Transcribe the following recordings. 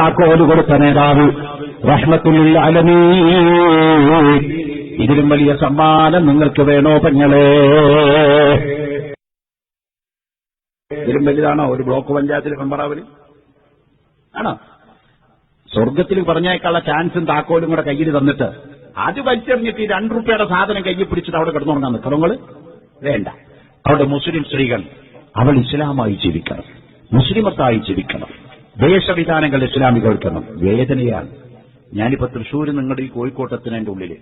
താക്കോല് കൊടുത്ത നേതാവ്, റഹ്മത്തുൽ ലിൽ ആലമീൻ. ഇതിലും വലിയ സമ്മാനം നിങ്ങൾക്ക് വേണോ പെങ്ങളെ? ഇതിലും വലുതാണോ ഒരു ബ്ലോക്ക് പഞ്ചായത്തിൽ മെമ്പറാവല്? ആണോ? സ്വർഗത്തിൽ പറഞ്ഞേക്കാനുള്ള ചാൻസും താക്കോലും കൂടെ കയ്യിൽ തന്നിട്ട് അത് വലിച്ചെറിഞ്ഞിട്ട് ഈ 2 രൂപയുടെ സാധനം കയ്യിൽ പിടിച്ചിട്ട് അവിടെ കിടന്നുറങ്ങാൻ നിൽക്കണങ്ങൾ വേണ്ട. അവിടെ മുസ്ലിം സ്ത്രീകൾ അവൾ ഇസ്ലാമായി ജീവിക്കണം, മുസ്ലിമത്തായി ജീവിക്കണം, വേഷവിധാനങ്ങൾ ഇസ്ലാമികൾക്കണം. വേദനയാണ്. ഞാനിപ്പോ തൃശ്ശൂർ നിങ്ങളുടെ ഈ കോഴിക്കോട്ടെത്തുന്നതിന്റെ ഉള്ളില്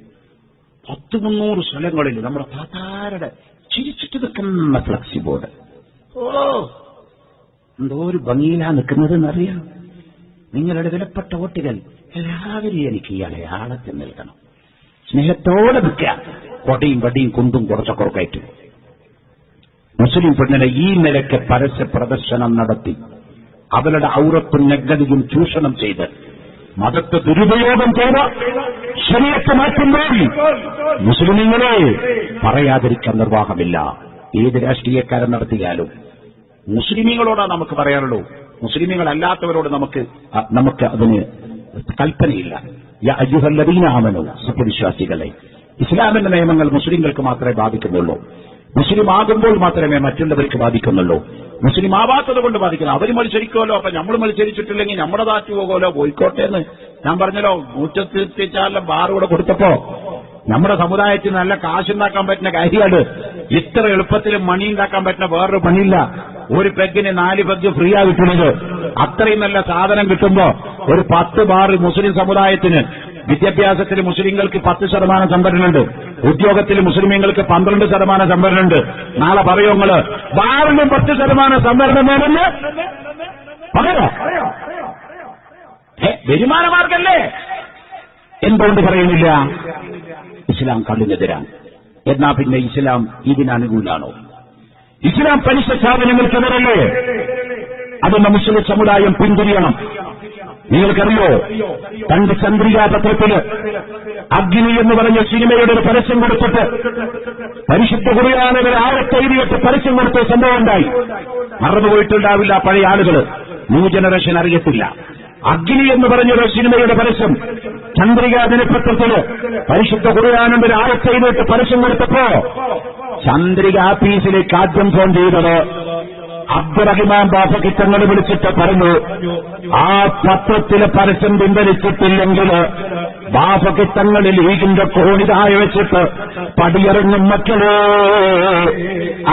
100-300 സ്ഥലങ്ങളിൽ നമ്മുടെ താത്താരുടെ ചിരിച്ചിട്ട് നിൽക്കുന്ന ഫ്ലക്സി ബോർഡ്. എന്തോ ഒരു ഭംഗിയിലാ നിൽക്കുന്നതെന്നറിയാം. നിങ്ങളുടെ വിലപ്പെട്ട വോട്ടുകൾ എല്ലാവരും എനിക്ക് ഇയാളെ ആളത്തിൽ നൽകണം. സ്നേഹത്തോടെ നിൽക്കുക. കൊടയും വടിയും കുന്തും കുറച്ചൊക്കെ കയറ്റി മുസ്ലിം പെണ്ണിനെ ഈ നിലയ്ക്ക് പരസ്യ പ്രദർശനം നടത്തി അവരുടെ ഔറത്തും നഗ്നതയും ചൂഷണം ചെയ്ത് മതത്തെ ദുരുപയോഗം ചെയ്ത ശരീരത്തെ മാറ്റുമ്പോൾ മുസ്ലിമീങ്ങളെ പറയാതിരിക്കാൻ നിർവാഹമില്ല. ഏത് രാഷ്ട്രീയക്കാരൻ നടത്തിയാലും മുസ്ലിമീങ്ങളോടാ നമുക്ക് പറയാനുള്ളൂ. മുസ്ലിമീങ്ങളല്ലാത്തവരോട് നമുക്ക് അതിന് കൽപ്പനയില്ല. യാ അയ്യുഹല്ലദീന ആമനൂ, സത്യവിശ്വാസികളെ, ഇസ്ലാമിന്റെ നിയമങ്ങൾ മുസ്ലിങ്ങൾക്ക് മാത്രമേ ബാധിക്കുന്നുള്ളൂ. മുസ്ലിം ആകുമ്പോൾ മാത്രമേ മറ്റുള്ളവർക്ക് ബാധിക്കുന്നുള്ളൂ. മുസ്ലിം ആവാത്തത് കൊണ്ട് ബാധിക്കുന്നു. അവർ മത്സരിക്കുമല്ലോ, അപ്പൊ നമ്മൾ മത്സരിച്ചിട്ടില്ലെങ്കിൽ നമ്മുടെ താറ്റ് പോകുമല്ലോ. പോയിക്കോട്ടെ എന്ന് ഞാൻ പറഞ്ഞല്ലോ. 134 ബാറുകൂടെ കൊടുത്തപ്പോ നമ്മുടെ സമുദായത്തിന് നല്ല കാശുണ്ടാക്കാൻ പറ്റുന്ന കാര്യമാണ്. ഇത്ര എളുപ്പത്തിൽ മണി ഉണ്ടാക്കാൻ പറ്റുന്ന വേറൊരു പണിയില്ല. ഒരു പെഗിന് 4 പെഗ് ഫ്രീ ആ കിട്ടുന്നത്. അത്രയും നല്ല സാധനം കിട്ടുമ്പോ ഒരു 10 ബാർ മുസ്ലിം സമുദായത്തിന്, വിദ്യാഭ്യാസത്തിൽ മുസ്ലിങ്ങൾക്ക് 10% സംവരണമുണ്ട്, ഉദ്യോഗത്തിൽ മുസ്ലിമീങ്ങൾക്ക് 12% സംവരണമുണ്ട്. നാളെ പറയുങ്ങള് ബാറിനും 10% സംവരണം വേണമെന്ന് പറയാ. വരുമാനമാർഗല്ലേ? എന്തുകൊണ്ട് പറയുന്നില്ല? ഇസ്ലാം കള്ളിനെതിരാണ്. എന്നാ പിന്നെ ഇസ്ലാം ഇതിനനുകൂലാണോ? ഇസ്ലാം പലിശ സ്ഥാപനങ്ങൾക്കെതിരല്ലേ? അതൊന്ന് മുസ്ലിം സമുദായം പിന്തിരിയണം. നിങ്ങൾക്കറിയോ, പണ്ട് ചന്ദ്രികാ പത്രത്തില് അഗ്നി എന്ന് പറഞ്ഞ സിനിമയുടെ ഒരു പരസ്യം കൊടുത്തിട്ട് പരിശുദ്ധ ഖുർആനിലെ ആയത്ത് എഴുതിയിട്ട് പരസ്യം കൊടുത്ത സംഭവം ഉണ്ടായി. മറന്നുപോയിട്ടുണ്ടാവില്ല പഴയ ആളുകൾ, ന്യൂ ജനറേഷൻ അറിയത്തില്ല. അഗ്നി എന്ന് പറഞ്ഞൊരു സിനിമയുടെ പരസ്യം ചന്ദ്രികാ ദിനപത്രത്തില് പരിശുദ്ധ ഖുർആനിന്റെ ഒരു ആയത്ത് എഴുതിയിട്ട് പരസ്യം കൊടുത്തപ്പോ ചന്ദ്രിക ആഫീസിലേക്ക് ആദ്യം ഫോൺ ചെയ്തത് അബ്ദുറഹിമാൻ ബാഫക്കി തങ്ങൾ വിളിച്ചിട്ട് പറഞ്ഞു, ആ പത്രത്തിലെ പരസ്യം പിൻവലിച്ചിട്ടില്ലെങ്കിൽ ബാഫക്കി തങ്ങൾ ലീഗിന്റെ കോണിതായ വെച്ചിട്ട് പടിയിറങ്ങും മക്കളെ.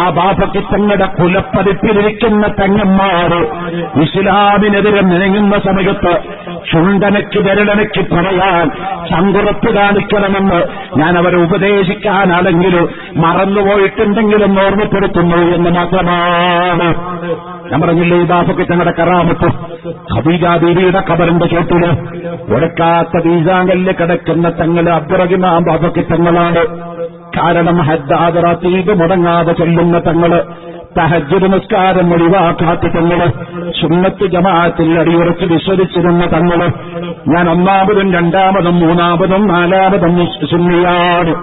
ആ ബാഫക്കി തങ്ങളുടെ കുലപ്പതിപ്പിലിരിക്കുന്ന തങ്ങന്മാർ ഇസ്ലാമിനെതിരെ നിലങ്ങുന്ന സമയത്ത് ചുണ്ടനയ്ക്ക് വിരലനയ്ക്ക് പറയാൻ ചങ്കുറപ്പ് കാണിക്കണമെന്ന് ഞാൻ അവരെ ഉപദേശിക്കാനാണെങ്കിലും മറന്നുപോയിട്ടുണ്ടെങ്കിലും ഓർമ്മപ്പെടുത്തുന്നു എന്ന് മാത്രമാണ്. ഞാൻ പറഞ്ഞില്ലേ, ഈ ബാഫക്കി തങ്ങളുടെ കറാമത്ത് ഖദീജ ബീവിയുടെ ഖബറിന്റെ ചോട്ടില് ഒരക്കാത്ത വീസാങ്കല്ല് കിടക്കുന്ന തങ്ങള് അബ്ദുറഹിമാൻ ബാഫക്കി തങ്ങളാണ്. കാരണം ഹദ്ദാദ് റതീബ് മുടങ്ങാതെ ചൊല്ലുന്ന തങ്ങള്, തഹജ്ജുദ് നിസ്കാരം ഒഴിവാക്കാത്ത തങ്ങള്, സുന്നത്ത് ജമാഅത്തിൽ അടിയുറച്ച് വിശ്വസിച്ചിരുന്ന തങ്ങള്. ഞാൻ 1-ാമതും 2-ാമതും 3-ാമതും 4-ാമതും സുന്നിയാണ്.